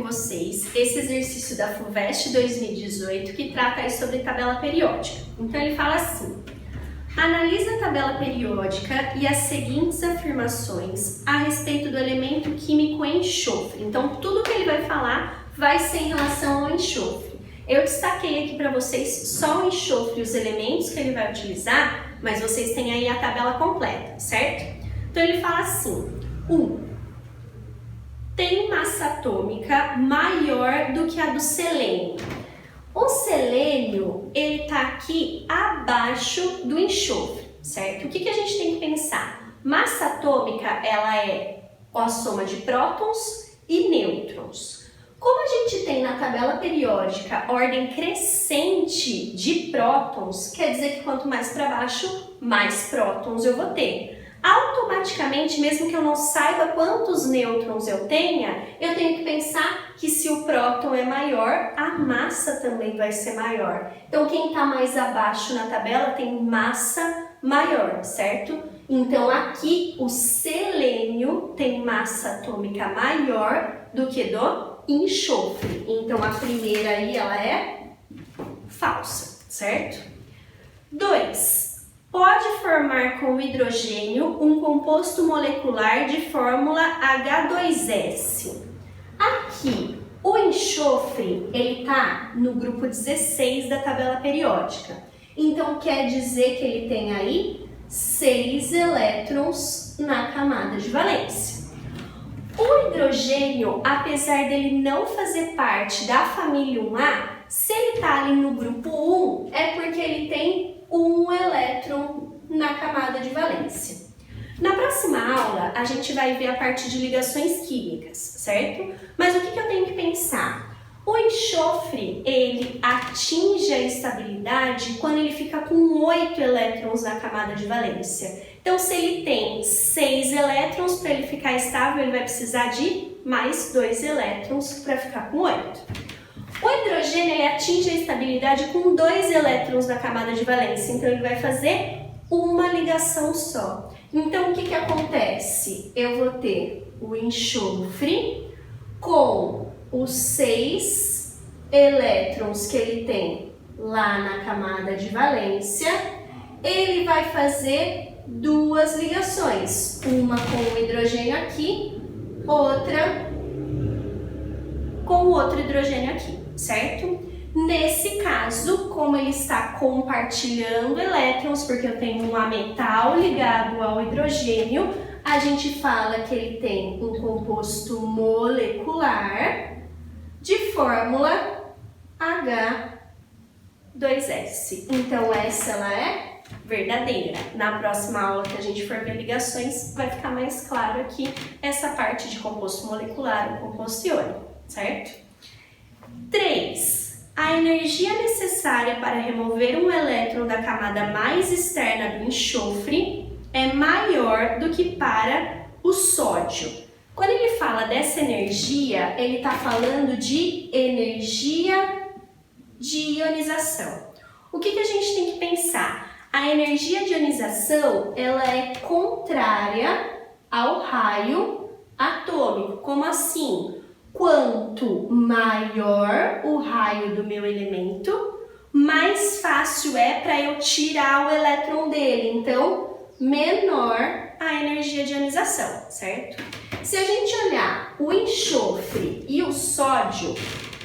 com vocês esse exercício da FUVEST 2018 que trata aí sobre tabela periódica. Então ele fala assim: analisa a tabela periódica e as seguintes afirmações a respeito do elemento químico enxofre. Então tudo que ele vai falar vai ser em relação ao enxofre. Eu destaquei aqui para vocês só o enxofre e os elementos que ele vai utilizar, mas vocês têm aí a tabela completa, certo? Então ele fala assim: 1. Tem massa atômica maior do que a do selênio. O selênio, ele está aqui abaixo do enxofre, certo? O que a gente tem que pensar? Massa atômica, ela é a soma de prótons e nêutrons. Como a gente tem na tabela periódica ordem crescente de prótons, quer dizer que quanto mais para baixo, mais prótons eu vou ter. Automaticamente, mesmo que eu não saiba quantos nêutrons eu tenho que pensar que se o próton é maior, a massa também vai ser maior. Então, quem está mais abaixo na tabela tem massa maior, certo? Então, aqui o selênio tem massa atômica maior do que do enxofre. Então, a primeira aí, ela é falsa, certo? 2. Pode formar com o hidrogênio um composto molecular de fórmula H2S. Aqui, o enxofre, ele está no grupo 16 da tabela periódica. Então, quer dizer que ele tem aí 6 elétrons na camada de valência. O hidrogênio, apesar dele não fazer parte da família 1A, se ele está ali no grupo 1, é porque ele tem 1 elétron na camada de valência. Na próxima aula, a gente vai ver a parte de ligações químicas, certo? Mas o que eu tenho que pensar? O enxofre, ele atinge a estabilidade quando ele fica com 8 elétrons na camada de valência. Então, se ele tem 6 elétrons, para ele ficar estável, ele vai precisar de mais 2 elétrons para ficar com 8. O hidrogênio, ele atinge a estabilidade com 2 elétrons na camada de valência, então ele vai fazer uma ligação só. Então, o que acontece? Eu vou ter o enxofre com os 6 elétrons que ele tem lá na camada de valência, ele vai fazer 2 ligações, uma com o hidrogênio aqui, outra com o outro hidrogênio aqui, certo? Nesse caso, como ele está compartilhando elétrons, porque eu tenho um ametal ligado ao hidrogênio, a gente fala que ele tem um composto molecular de fórmula H2S. Então, essa ela é verdadeira. Na próxima aula que a gente for ver ligações, vai ficar mais claro aqui essa parte de composto molecular, o composto iônico, certo? 3. A energia necessária para remover um elétron da camada mais externa do enxofre é maior do que para o sódio. Quando ele fala dessa energia, ele está falando de energia de ionização. O que a gente tem que pensar? A energia de ionização, ela é contrária ao raio atômico. Como assim? Quanto maior o raio do meu elemento, mais fácil é para eu tirar o elétron dele. Então, menor a energia de ionização, certo? Se a gente olhar o enxofre e o sódio,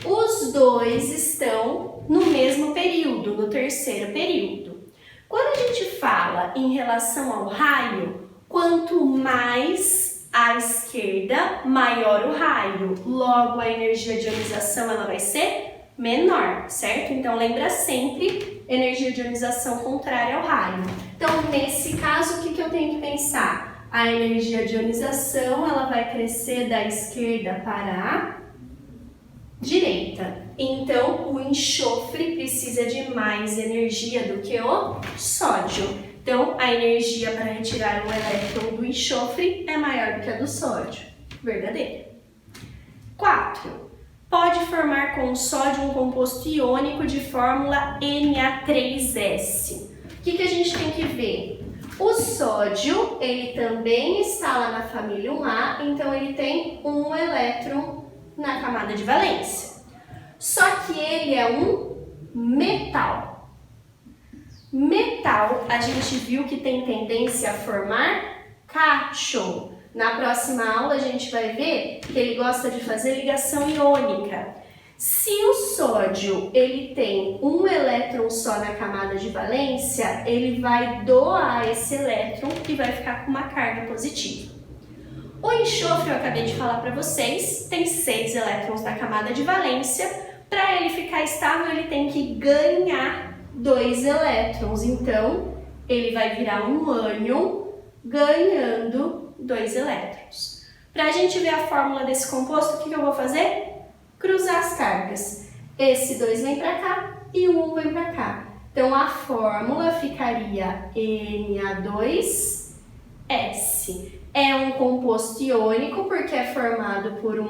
os dois estão no mesmo período, no terceiro período. Quando a gente fala em relação ao raio, quanto mais à esquerda, maior o raio. Logo, a energia de ionização ela vai ser menor, certo? Então, lembra sempre, energia de ionização contrária ao raio. Então, nesse caso, o que eu tenho que pensar? A energia de ionização ela vai crescer da esquerda para a direita. Então, o enxofre precisa de mais energia do que o sódio. Então, a energia para retirar o elétron do enxofre é maior do que a do sódio. Verdadeiro. 4. Pode formar com o sódio um composto iônico de fórmula Na3S. O que a gente tem que ver? O sódio, ele também está lá na família 1A, então ele tem um elétron na camada de valência. Só que ele é um metal. Metal, a gente viu que tem tendência a formar cátion. Na próxima aula a gente vai ver que ele gosta de fazer ligação iônica. Se o sódio ele tem um elétron só na camada de valência, ele vai doar esse elétron e vai ficar com uma carga positiva. O enxofre, eu acabei de falar para vocês, tem 6 elétrons na camada de valência. Para ele ficar estável, ele tem que ganhar 2 elétrons. Então, ele vai virar um ânion ganhando 2 elétrons. Para a gente ver a fórmula desse composto, o que eu vou fazer? Cruzar as cargas. Esse 2 vem para cá e o 1 vem para cá. Então, a fórmula ficaria Na2S. É um composto iônico porque é formado por um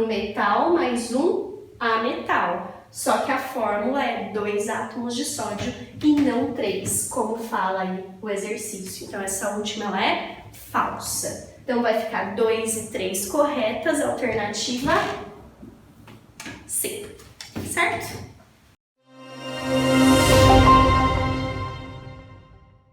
metal mais um ametal. Só que a fórmula é 2 átomos de sódio e não 3, como fala aí o exercício. Então, essa última ela é falsa. Então, vai ficar 2 e 3 corretas, alternativa C, certo?